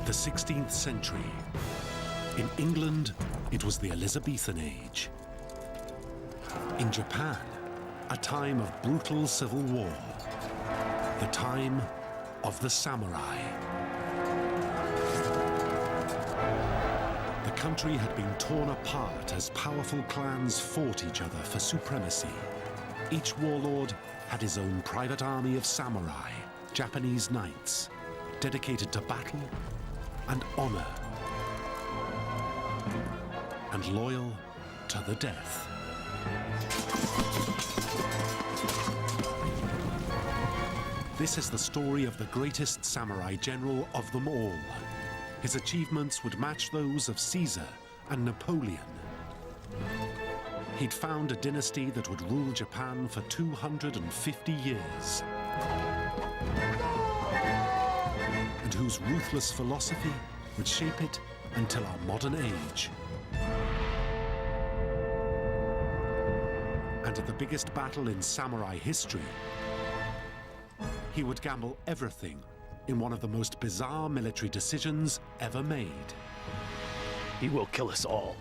The 16th century. In England, it was the Elizabethan age. In Japan, a time of brutal civil war. The time of the samurai. The country had been torn apart as powerful clans fought each other for supremacy. Each warlord had his own private army of samurai, Japanese knights, dedicated to battle and honor, and loyal to the death. This is the story of the greatest samurai general of them all. His achievements would match those of Caesar and Napoleon. He'd found a dynasty that would rule Japan for 250 years, and whose ruthless philosophy would shape it until our modern age. And at the biggest battle in samurai history, he would gamble everything in one of the most bizarre military decisions ever made. He will kill us all.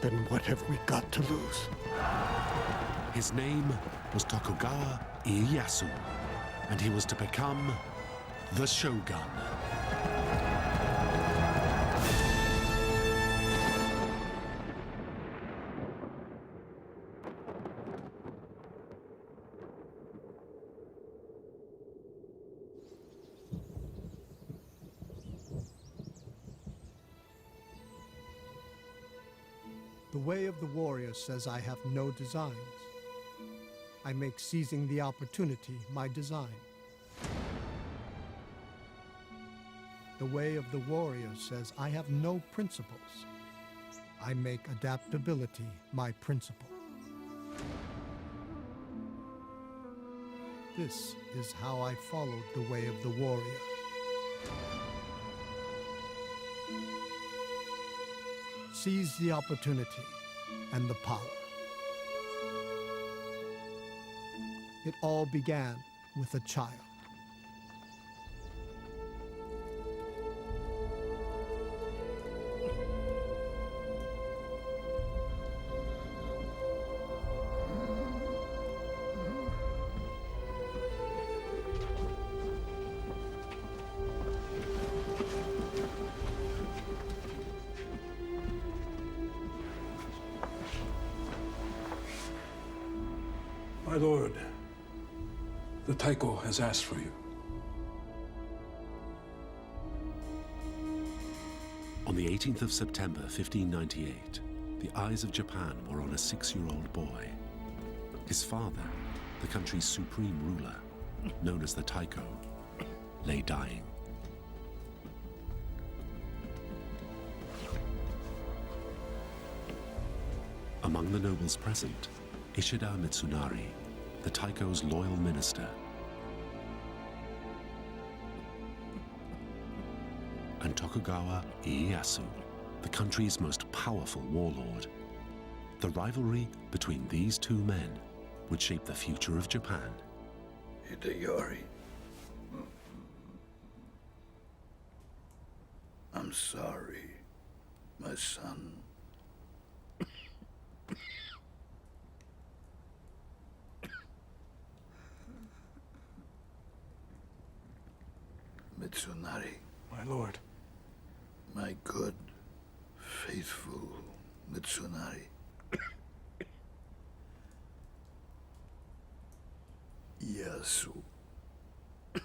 Then what have we got to lose? His name was Tokugawa Ieyasu, and he was to become the Shogun. The way of the warrior says I have no designs. I make seizing the opportunity my design. The way of the warrior says I have no principles. I make adaptability my principle. This is how I followed the way of the warrior. Seize the opportunity and the power. It all began with a child. My lord, the Taiko has asked for you. On the 18th of September, 1598, the eyes of Japan were on a 6-year-old boy. His father, the country's supreme ruler, known as the Taiko, lay dying. Among the nobles present, Ishida Mitsunari, the Taiko's loyal minister, and Tokugawa Ieyasu, the country's most powerful warlord. The rivalry between these two men would shape the future of Japan. Hideyori, I'm sorry, my son. Mitsunari. My lord. My good, faithful Mitsunari. Ieyasu. I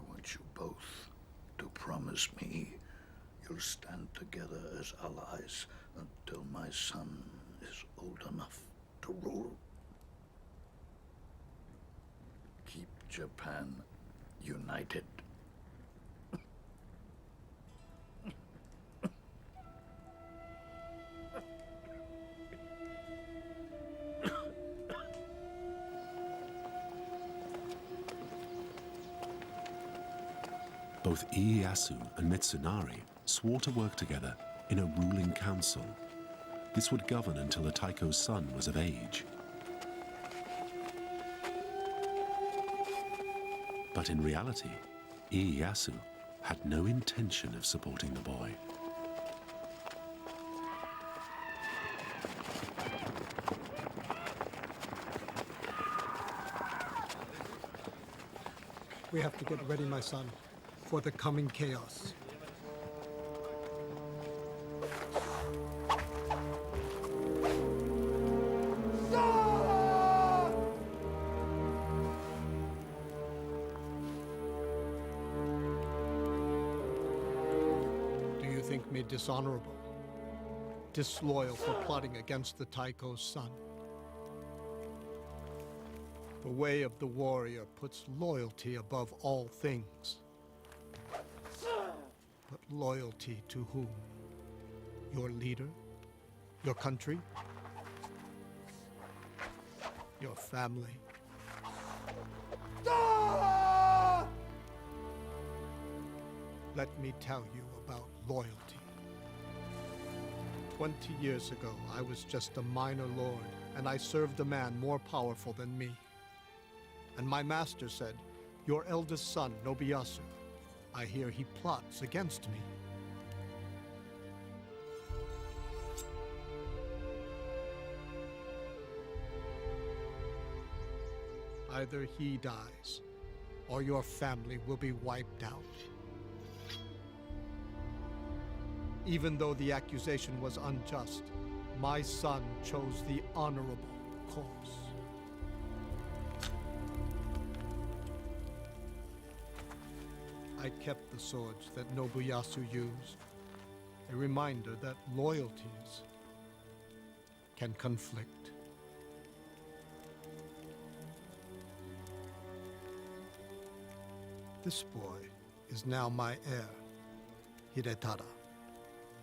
want you both to promise me you'll stand together as allies until my son is old enough to rule. Keep Japan united. Both Ieyasu and Mitsunari swore to work together in a ruling council. This would govern until the Taiko's son was of age. But in reality, Ieyasu had no intention of supporting the boy. We have to get ready, my son, for the coming chaos. Do you think me dishonorable, disloyal for plotting against the Taiko's son? The way of the warrior puts loyalty above all things. But loyalty to whom? Your leader? Your country? Your family? Let me tell you about loyalty. 20 years ago, I was just a minor lord, and I served a man more powerful than me. And my master said, "Your eldest son, Nobuyasu, I hear he plots against me." Either he dies, or your family will be wiped out. Even though the accusation was unjust, my son chose the honorable course. I kept the swords that Nobuyasu used, a reminder that loyalties can conflict. This boy is now my heir, Hidetada,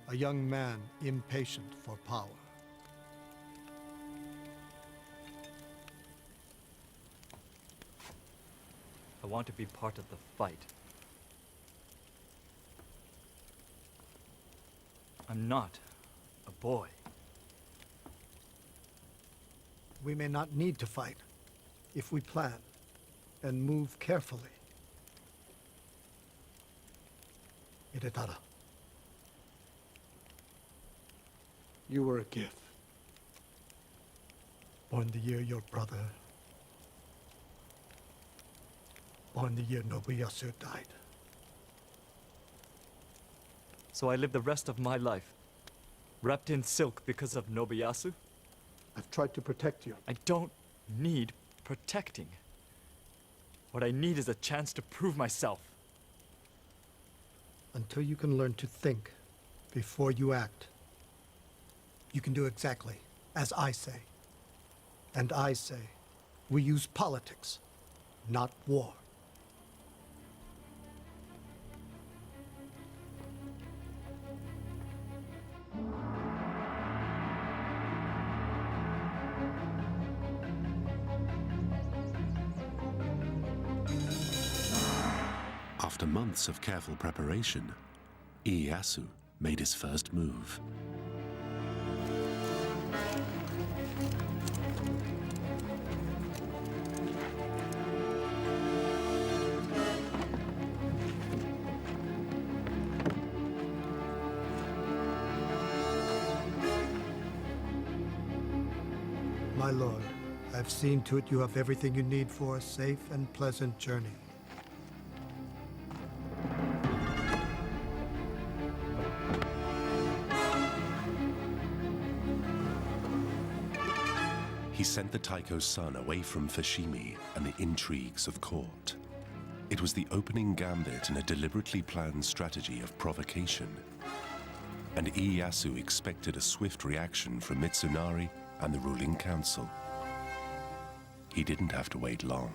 a young man impatient for power. I want to be part of the fight. I'm not a boy. We may not need to fight if we plan and move carefully. Hidetada, you were a gift. Born the year your brother, born the year Nobuyasu died. So I live the rest of my life, wrapped in silk because of Nobuyasu? I've tried to protect you. I don't need protecting. What I need is a chance to prove myself. Until you can learn to think before you act, you can do exactly as I say. And I say, we use politics, not war. After months of careful preparation, Ieyasu made his first move. My lord, I've seen to it you have everything you need for a safe and pleasant journey. He sent the Taiko's son away from Fushimi and the intrigues of court. It was the opening gambit in a deliberately planned strategy of provocation. And Ieyasu expected a swift reaction from Mitsunari and the ruling council. He didn't have to wait long.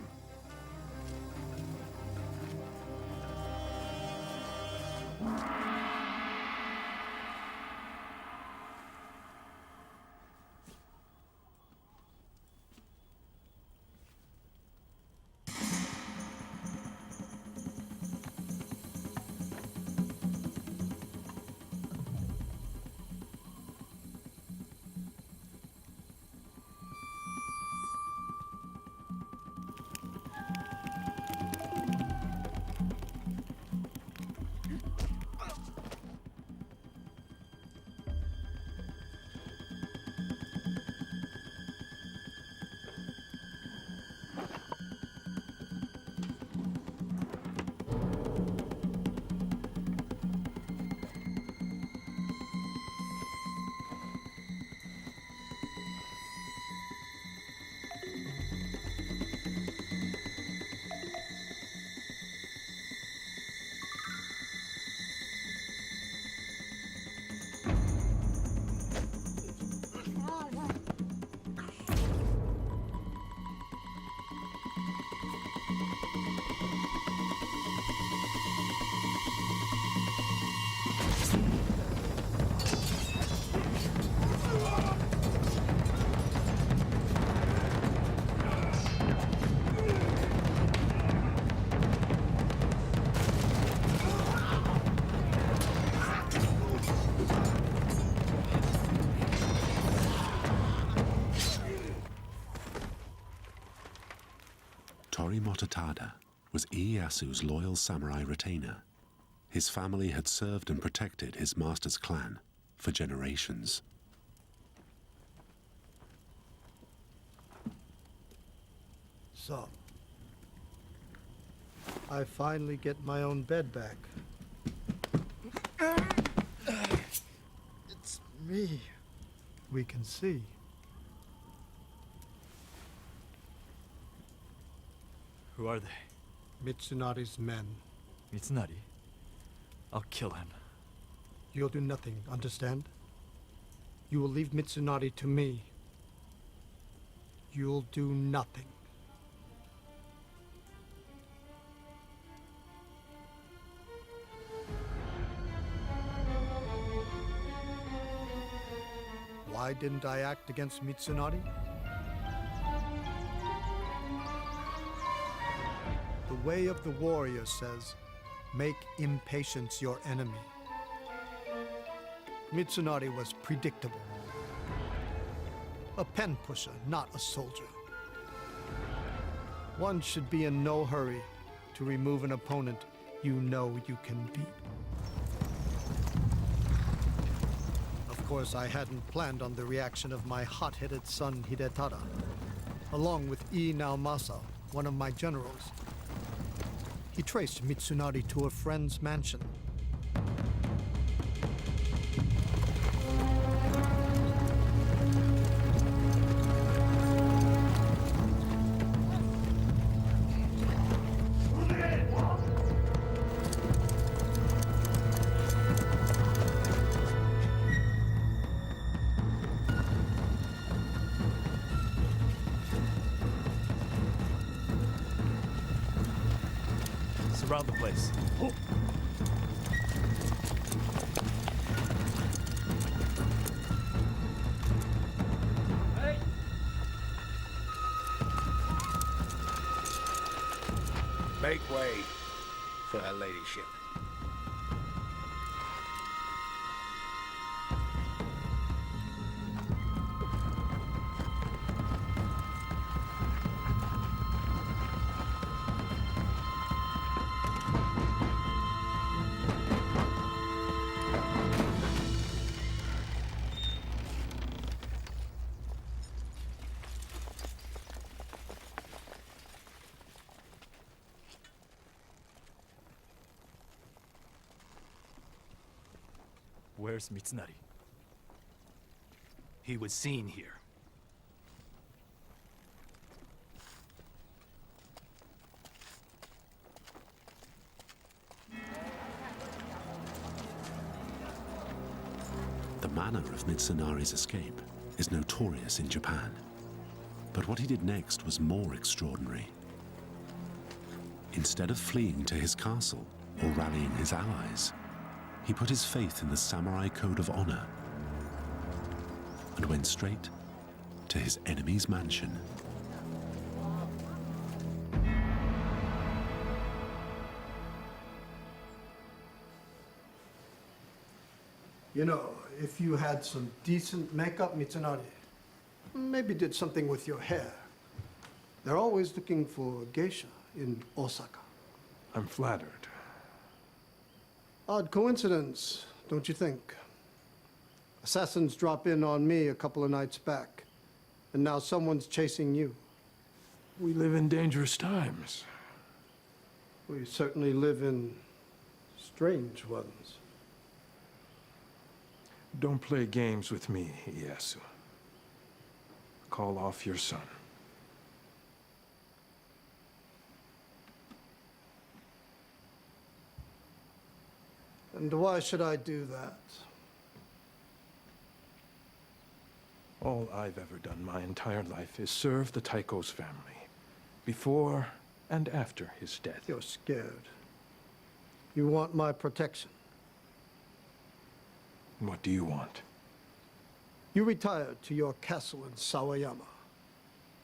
Tori Mototada was Ieyasu's loyal samurai retainer. His family had served and protected his master's clan for generations. So, I finally get my own bed back. It's me. We can see. Who are they? Mitsunari's men. Mitsunari? I'll kill him. You'll do nothing, understand? You will leave Mitsunari to me. You'll do nothing. Why didn't I act against Mitsunari? The way of the warrior says, make impatience your enemy. Mitsunari was predictable. A pen pusher, not a soldier. One should be in no hurry to remove an opponent you know you can beat. Of course, I hadn't planned on the reaction of my hot-headed son Hidetada, along with Naomasa, one of my generals. He traced Mitsunari to a friend's mansion. Surround the place. Make way for her ladyship. Where's Mitsunari? He was seen here. The manner of Mitsunari's escape is notorious in Japan. But what he did next was more extraordinary. Instead of fleeing to his castle or rallying his allies, he put his faith in the samurai code of honor and went straight to his enemy's mansion. You know, if you had some decent makeup, Mitsunari, maybe did something with your hair. They're always looking for geisha in Osaka. I'm flattered. Odd coincidence, don't you think? Assassins drop in on me a couple of nights back, and now someone's chasing you. We live in dangerous times. We certainly live in strange ones. Don't play games with me, Ieyasu. Call off your son. And why should I do that? All I've ever done my entire life is serve the Taiko's family, before and after his death. You're scared. You want my protection. What do you want? You retire to your castle in Sawayama.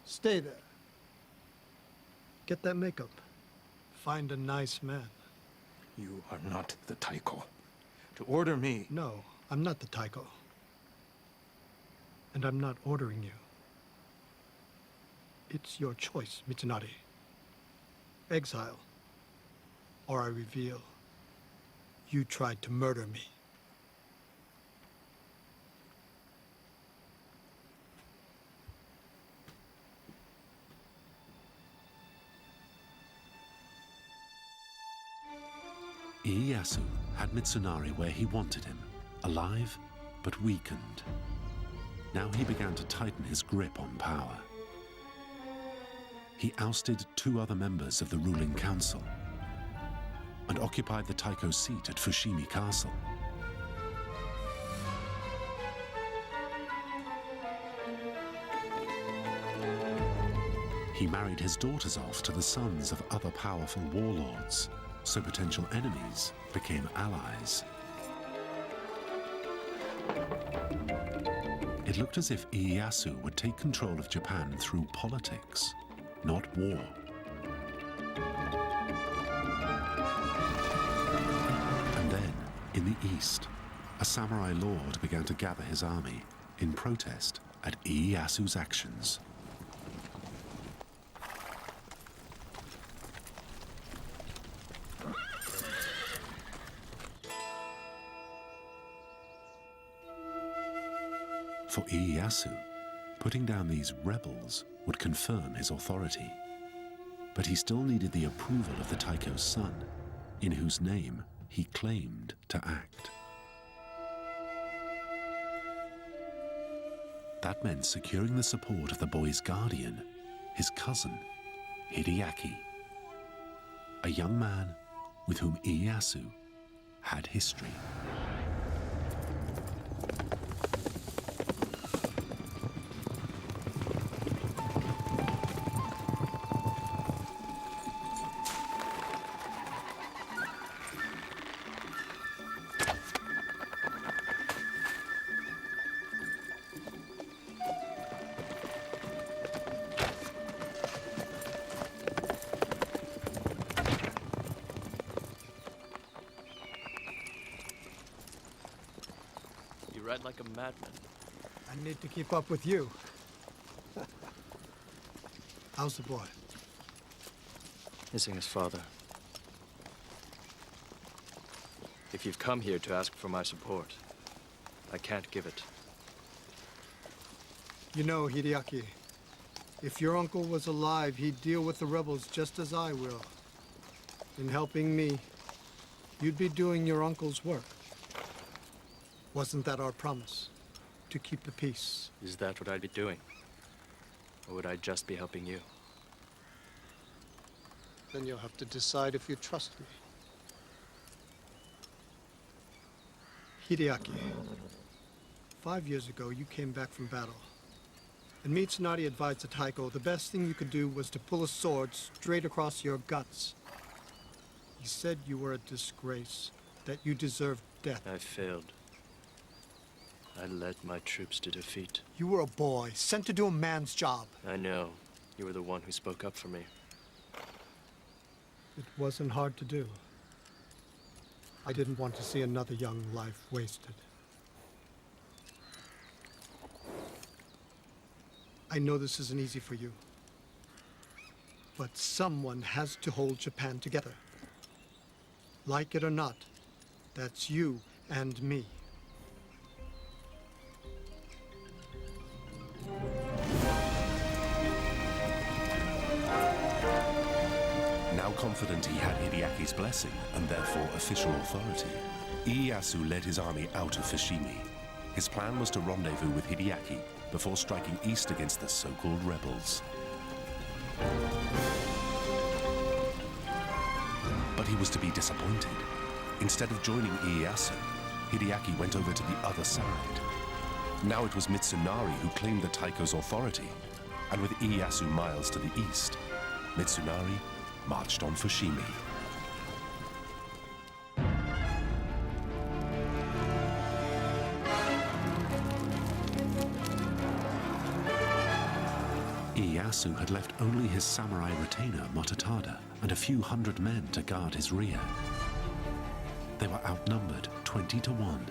Stay there. Get that makeup. Find a nice man. You are not the Taiko. To order me... No, I'm not the Taiko. And I'm not ordering you. It's your choice, Mitsunari. Exile. Or I reveal, you tried to murder me. Ieyasu had Mitsunari where he wanted him, alive but weakened. Now he began to tighten his grip on power. He ousted 2 other members of the ruling council and occupied the Taiko seat at Fushimi Castle. He married his daughters off to the sons of other powerful warlords, so potential enemies became allies. It looked as if Ieyasu would take control of Japan through politics, not war. And then, in the east, a samurai lord began to gather his army in protest at Ieyasu's actions. For Ieyasu, putting down these rebels would confirm his authority. But he still needed the approval of the Taiko's son, in whose name he claimed to act. That meant securing the support of the boy's guardian, his cousin, Hideyaki, a young man with whom Ieyasu had history. Ride like a madman. I need to keep up with you. How's the boy? Missing his father. If you've come here to ask for my support, I can't give it. You know, Hideyaki, if your uncle was alive, he'd deal with the rebels just as I will. In helping me, you'd be doing your uncle's work. Wasn't that our promise? To keep the peace? Is that what I'd be doing? Or would I just be helping you? Then you'll have to decide if you trust me. Hideyaki, 5 years ago you came back from battle. And Mitsunari advised the Taiko the best thing you could do was to pull a sword straight across your guts. He said you were a disgrace, that you deserved death. I failed. I led my troops to defeat. You were a boy, sent to do a man's job. I know. You were the one who spoke up for me. It wasn't hard to do. I didn't want to see another young life wasted. I know this isn't easy for you. But someone has to hold Japan together. Like it or not, that's you and me. Now confident he had Hideyaki's blessing and therefore official authority, Ieyasu led his army out of Fushimi. His plan was to rendezvous with Hideyaki before striking east against the so-called rebels. But he was to be disappointed. Instead of joining Ieyasu, Hideyaki went over to the other side. Now it was Mitsunari who claimed the Taiko's authority, and with Ieyasu miles to the east, Mitsunari marched on Fushimi. Ieyasu had left only his samurai retainer, Mototada, and a few hundred men to guard his rear. They were outnumbered 20 to 1.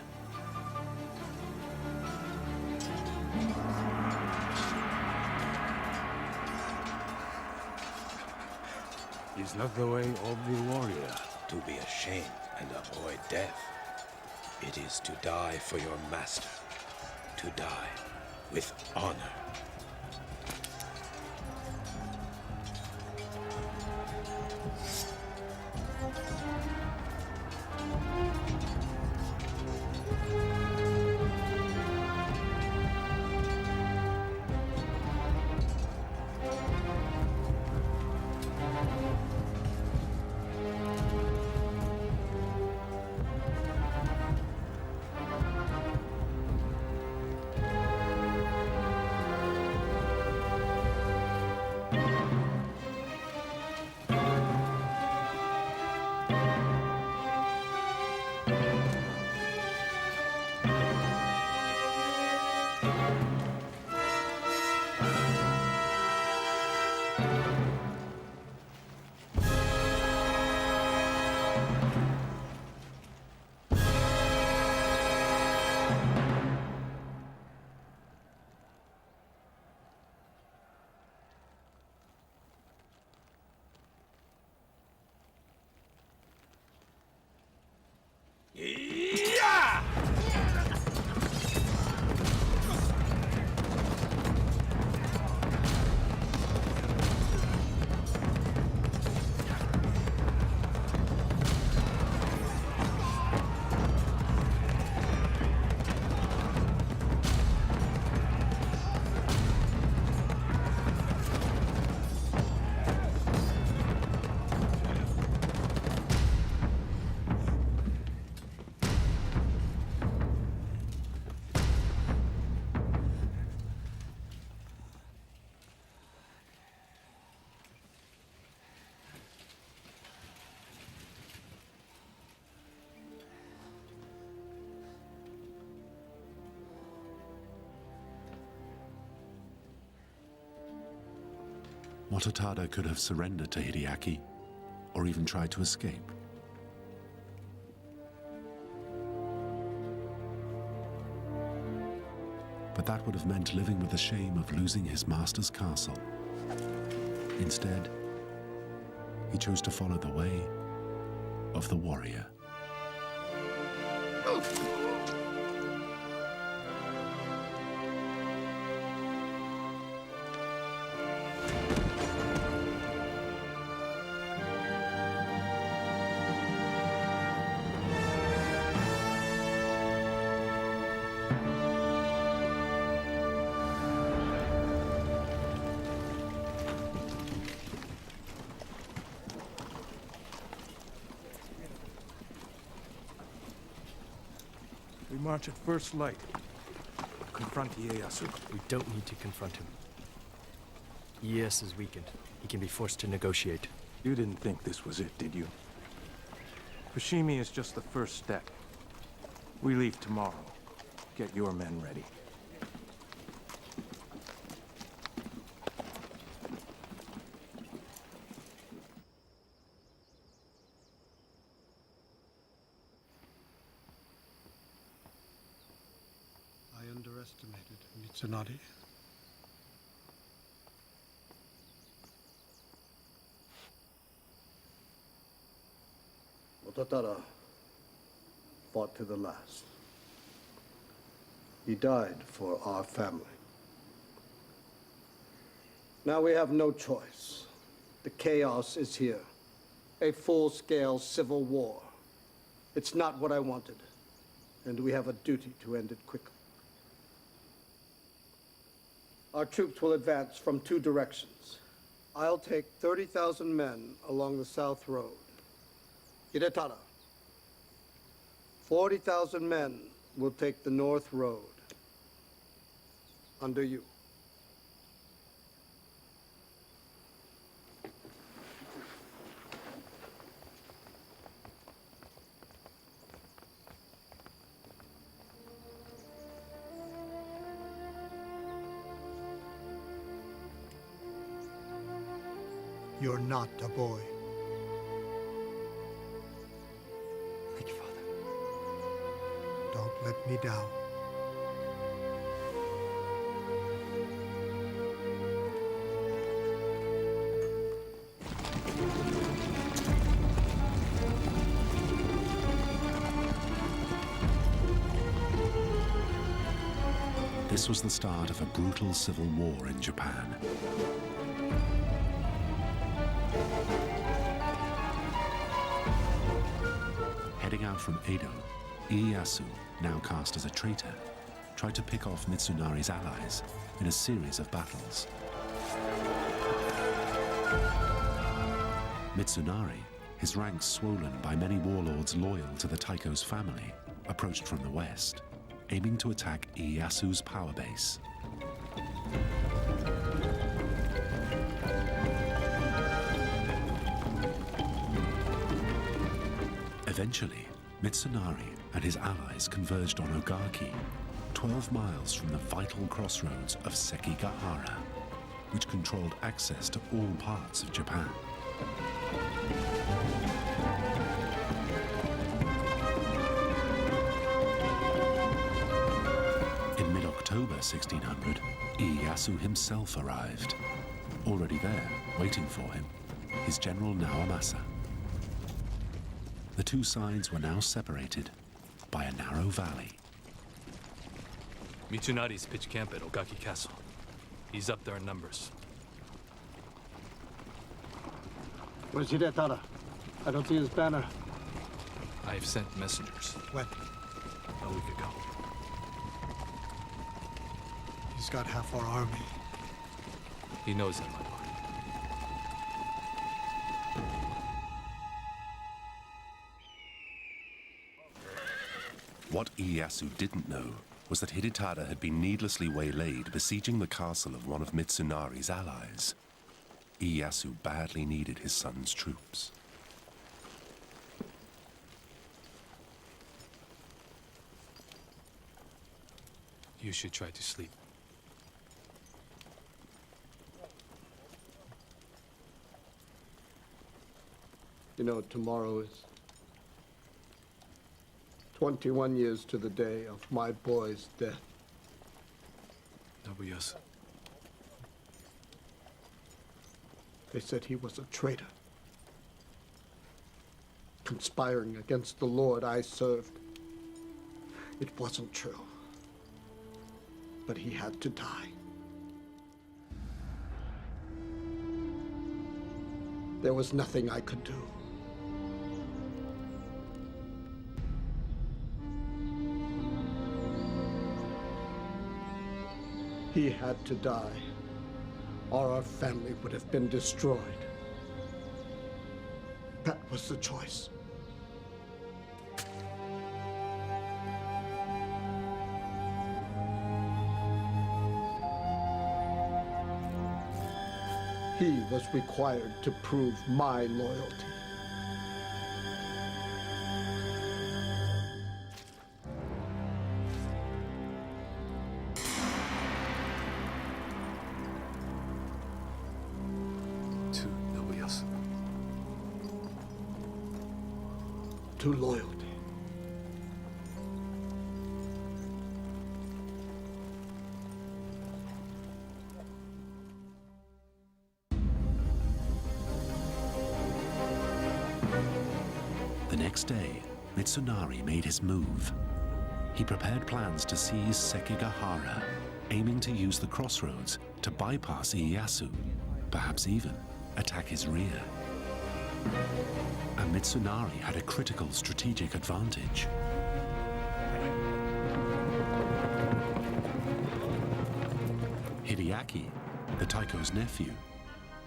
Is not the way of the warrior. To be ashamed and avoid death. It is to die for your master. To die with honor. Mototada could have surrendered to Hideyaki, or even tried to escape. But that would have meant living with the shame of losing his master's castle. Instead, he chose to follow the way of the warrior. We march at first light. Confront Ieyasu. We don't need to confront him. Ieyasu is weakened. He can be forced to negotiate. You didn't think this was it, did you? Fushimi is just the first step. We leave tomorrow. Get your men ready. I underestimated Mitsunari. Mototada fought to the last. He died for our family. Now we have no choice. The chaos is here. A full-scale civil war. It's not what I wanted, and we have a duty to end it quickly. Our troops will advance from two directions. I'll take 30,000 men along the South Road. Hidetada, 40,000 men will take the North Road. Under you. You're not a boy. Thank you, Father. Don't let me down. This was the start of a brutal civil war in Japan. Heading out from Edo, Ieyasu, now cast as a traitor, tried to pick off Mitsunari's allies in a series of battles. Mitsunari, his ranks swollen by many warlords loyal to the Taiko's family, approached from the west, aiming to attack Ieyasu's power base. Eventually, Mitsunari and his allies converged on Ogaki, 12 miles from the vital crossroads of Sekigahara, which controlled access to all parts of Japan. In mid-October 1600, Ieyasu himself arrived. Already there, waiting for him, his general Naomasa. The two sides were now separated by a narrow valley. Mitsunari's pitched camp at Ogaki Castle. He's up there in numbers. Where's Hidetara? I don't see his banner. I've sent messengers. When? A week ago. He's got half our army. He knows that, my lord. What Ieyasu didn't know was that Hidetada had been needlessly waylaid besieging the castle of one of Mitsunari's allies. Ieyasu badly needed his son's troops. You should try to sleep. You know, tomorrow is 21 years to the day of my boy's death. Nobuyasu. They said he was a traitor, conspiring against the Lord I served. It wasn't true, but he had to die. There was nothing I could do. He had to die, or our family would have been destroyed. That was the choice. He was required to prove my loyalty. To Nobuyasu. To loyalty. The next day, Mitsunari made his move. He prepared plans to seize Sekigahara, aiming to use the crossroads to bypass Ieyasu, perhaps even attack his rear. And Mitsunari had a critical strategic advantage. Hideyaki, the Taiko's nephew,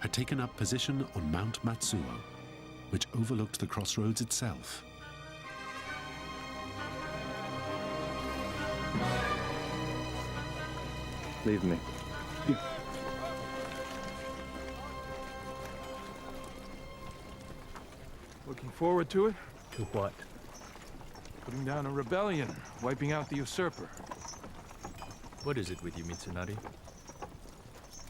had taken up position on Mount Matsuo, which overlooked the crossroads itself. Leave me. Looking forward to it? To what? Putting down a rebellion, wiping out the usurper. What is it with you, Mitsunari?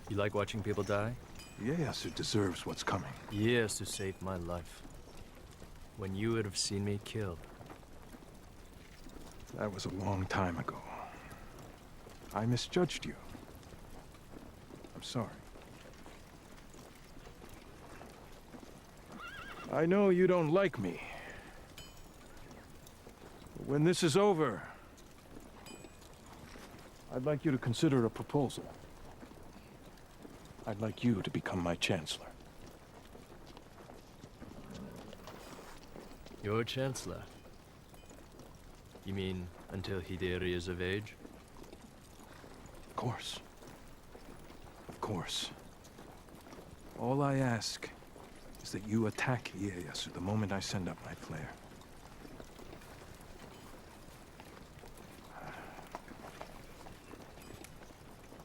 You like watching people die? Ieyasu deserves what's coming. Ieyasu saved my life. When you would have seen me killed. That was a long time ago. I misjudged you. I'm sorry. I know you don't like me. But when this is over, I'd like you to consider a proposal. I'd like you to become my chancellor. Your chancellor? You mean until Hideyori is of age? Of course. Of course. All I ask is that you attack Ieyasu the moment I send up my flare.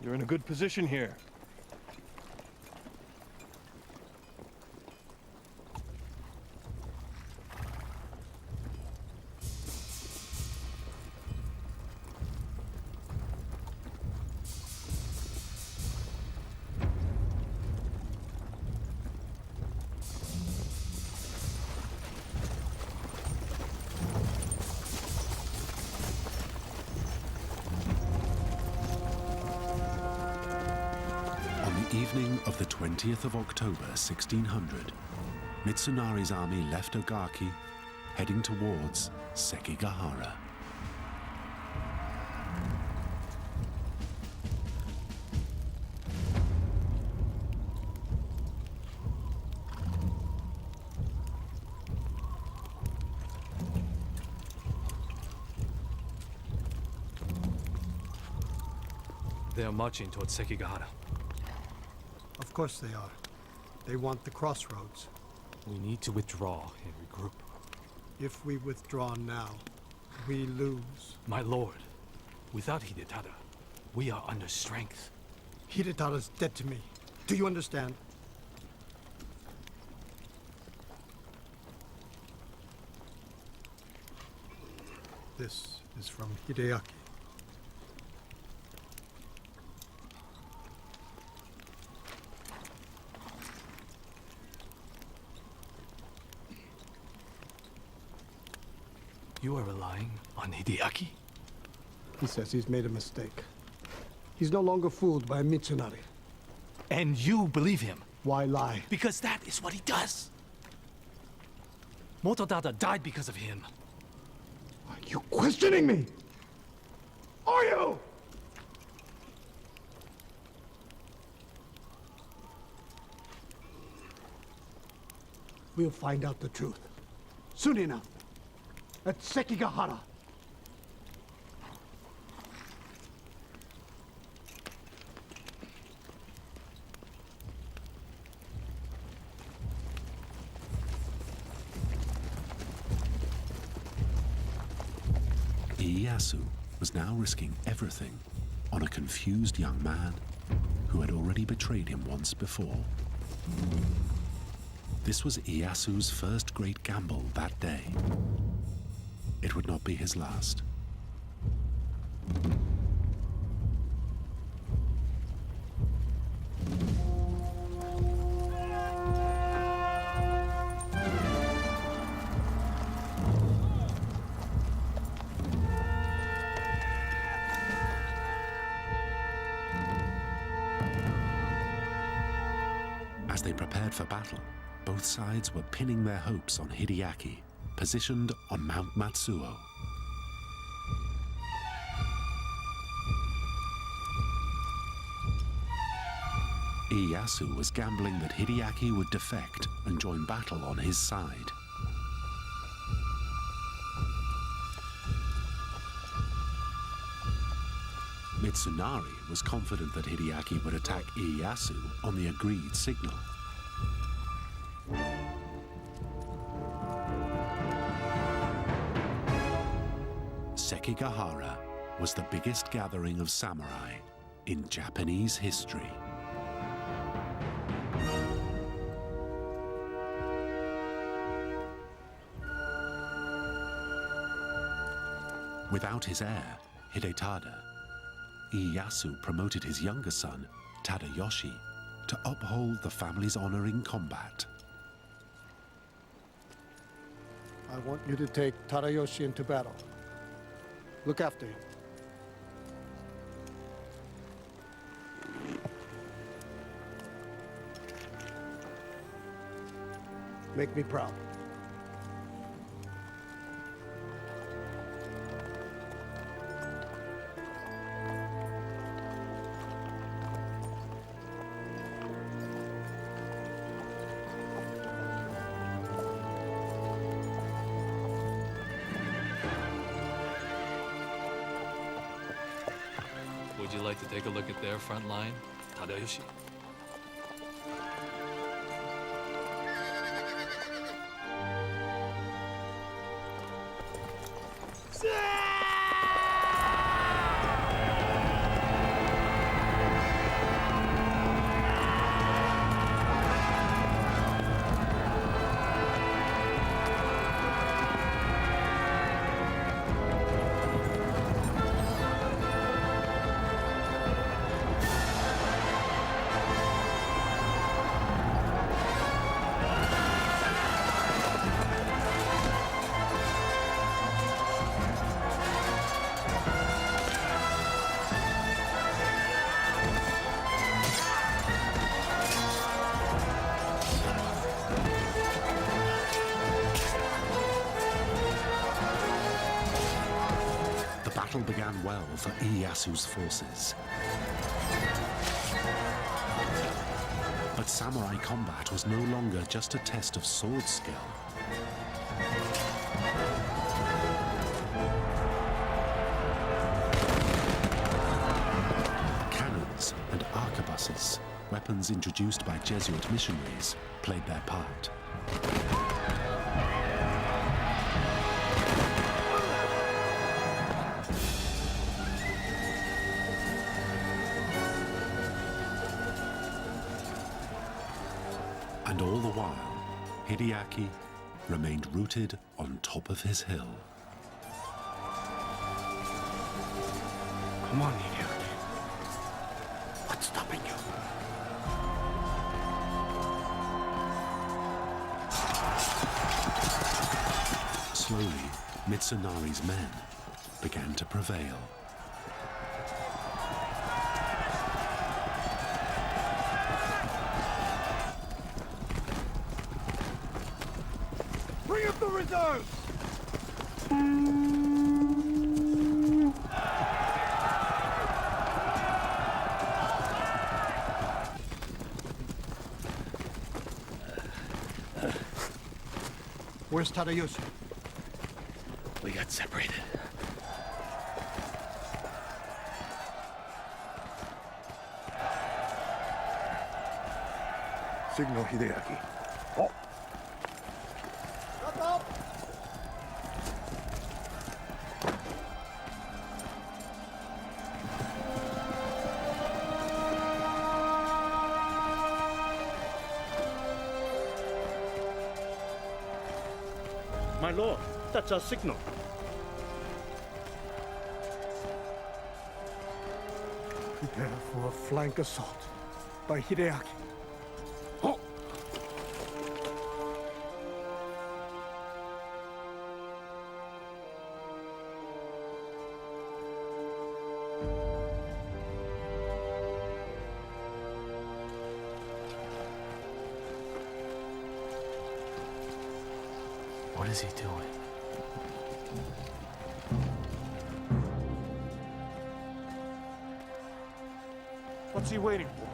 You're in a good position here. Evening of the 20th of October, 1600, Mitsunari's army left Ogaki, heading towards Sekigahara. They are marching towards Sekigahara. Of course they are. They want the crossroads. We need to withdraw and regroup. If we withdraw now, we lose. My lord, without Hidetada, we are under strength. Hidetada's dead to me. Do you understand? This is from Hideyaki. You are relying on Hideyaki? He says he's made a mistake. He's no longer fooled by Mitsunari. And you believe him? Why lie? Because that is what he does. Motodada died because of him. Are you questioning me? Are you? We'll find out the truth. Soon enough. At Sekigahara. Ieyasu was now risking everything on a confused young man who had already betrayed him once before. This was Ieyasu's first great gamble that day. It would not be his last. As they prepared for battle, both sides were pinning their hopes on Hideyaki, positioned on Mount Matsuo. Ieyasu was gambling that Hideyaki would defect and join battle on his side. Mitsunari was confident that Hideyaki would attack Ieyasu on the agreed signal. Sekigahara was the biggest gathering of samurai in Japanese history. Without his heir, Hidetada, Ieyasu promoted his younger son, Tadayoshi, to uphold the family's honor in combat. I want you to take Tadayoshi into battle. Look after him. Make me proud. Would you like to take a look at their front line, Hideyoshi? The battle began well for Ieyasu's forces. But samurai combat was no longer just a test of sword skill. Cannons and arquebuses, weapons introduced by Jesuit missionaries, played their part. And all the while, Hideyaki remained rooted on top of his hill. Come on, Hideyaki. What's stopping you? Slowly, Mitsunari's men began to prevail. Bring up the reserves! Where's Tadayoshi? We got separated. Signal Hideyaki. Oh! My lord, that's our signal. Prepare for a flank assault by Hideyaki. Oh! What is he doing? What's he waiting for?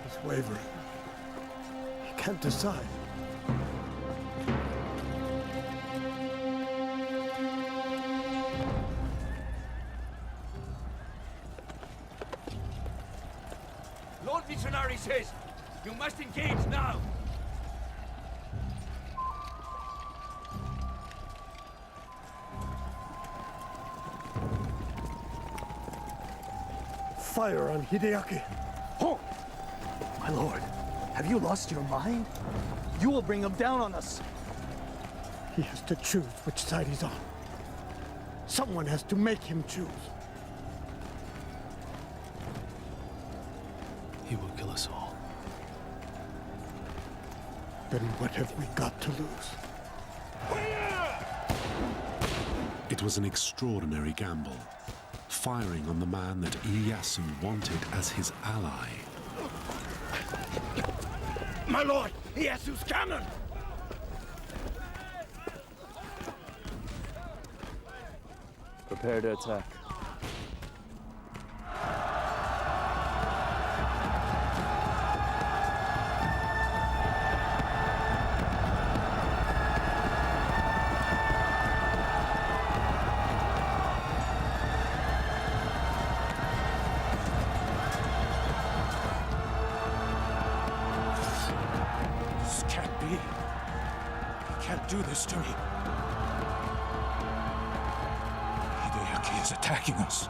He's wavering. He can't decide. Lord Mitsunari says, you must engage now! Fire on Hideyaki. Oh! My lord, have you lost your mind? You will bring him down on us. He has to choose which side he's on. Someone has to make him choose. He will kill us all. Then what have we got to lose? It was an extraordinary gamble, firing on the man that Ieyasu wanted as his ally. My lord, Ieyasu's cannon! Prepare to attack. He can't do this to me. Hideyaki is attacking us.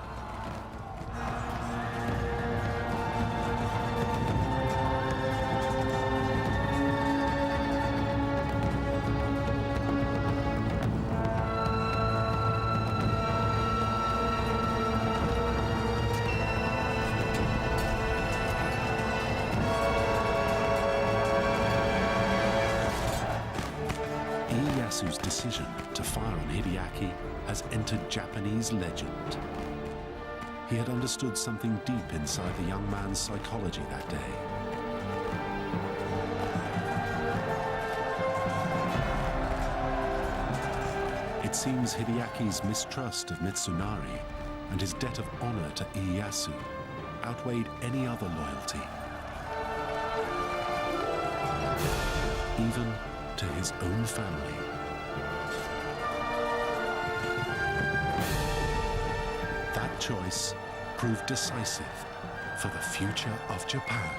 Ieyasu's decision to fire on Hideyaki has entered Japanese legend. He had understood something deep inside the young man's psychology that day. It seems Hideyaki's mistrust of Mitsunari and his debt of honor to Ieyasu outweighed any other loyalty, even to his own family. That choice proved decisive for the future of Japan.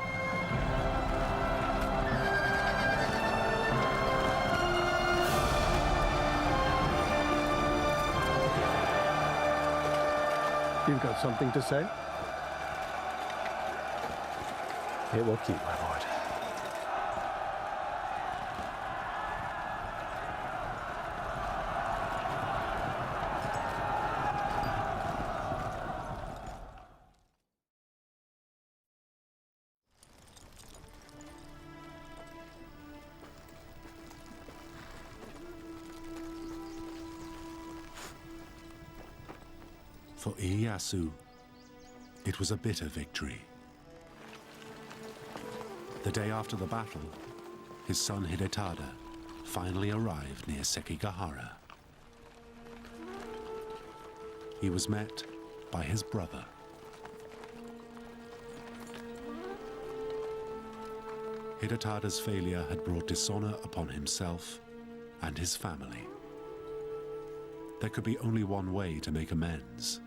You've got something to say? It will keep, my lord. For Ieyasu, it was a bitter victory. The day after the battle, his son Hidetada finally arrived near Sekigahara. He was met by his brother. Hidetada's failure had brought dishonor upon himself and his family. There could be only one way to make amends.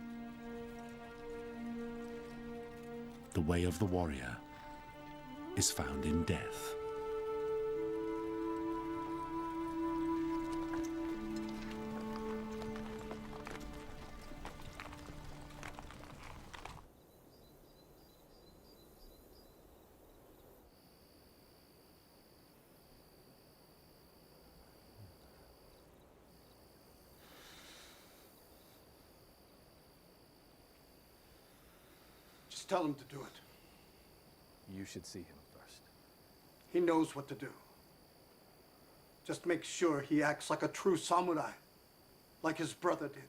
The way of the warrior is found in death. Just tell him to do it. You should see him first. He knows what to do. Just make sure he acts like a true samurai, like his brother did.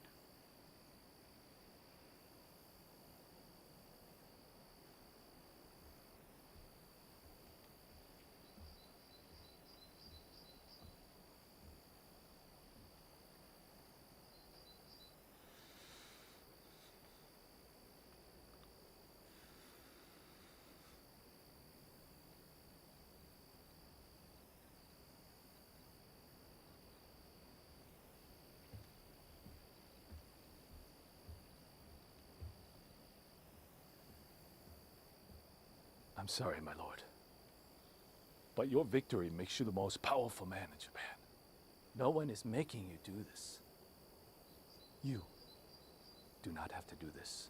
I'm sorry, my lord. But your victory makes you the most powerful man in Japan. No one is making you do this. You do not have to do this.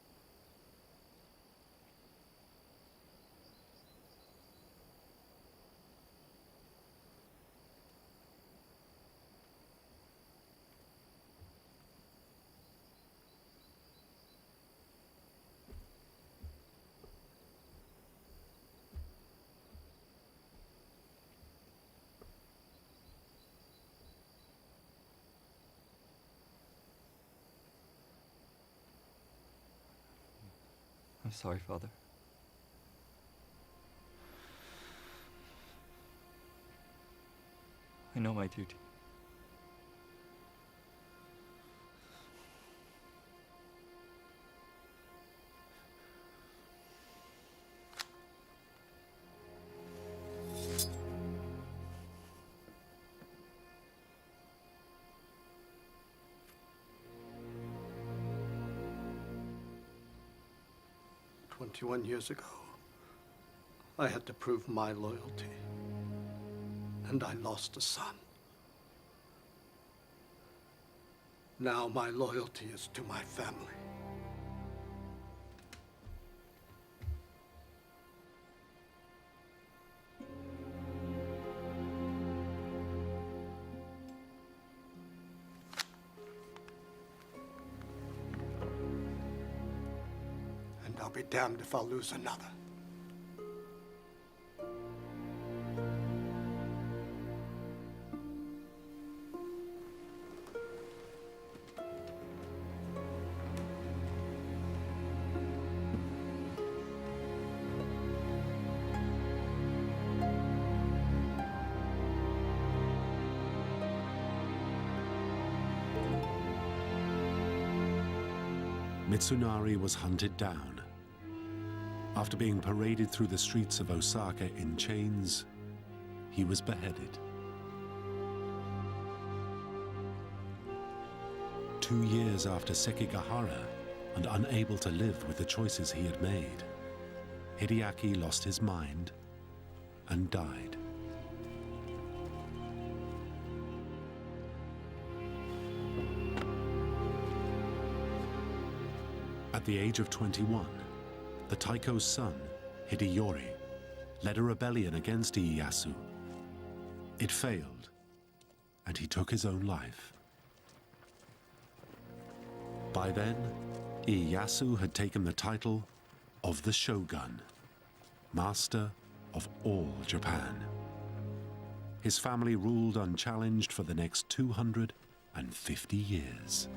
I'm sorry, Father. I know my duty. "21 years ago, I had to prove my loyalty. And and I lost a son. Now my loyalty is to my family. And I'll be damned if I'll lose another. Mitsunari was hunted down. After being paraded through the streets of Osaka in chains, he was beheaded. 2 years after Sekigahara, and unable to live with the choices he had made, Hideyaki lost his mind and died. At the age of 21, the Taiko's son, Hideyori, led a rebellion against Ieyasu. It failed, and he took his own life. By then, Ieyasu had taken the title of the Shogun, master of all Japan. His family ruled unchallenged for the next 250 years.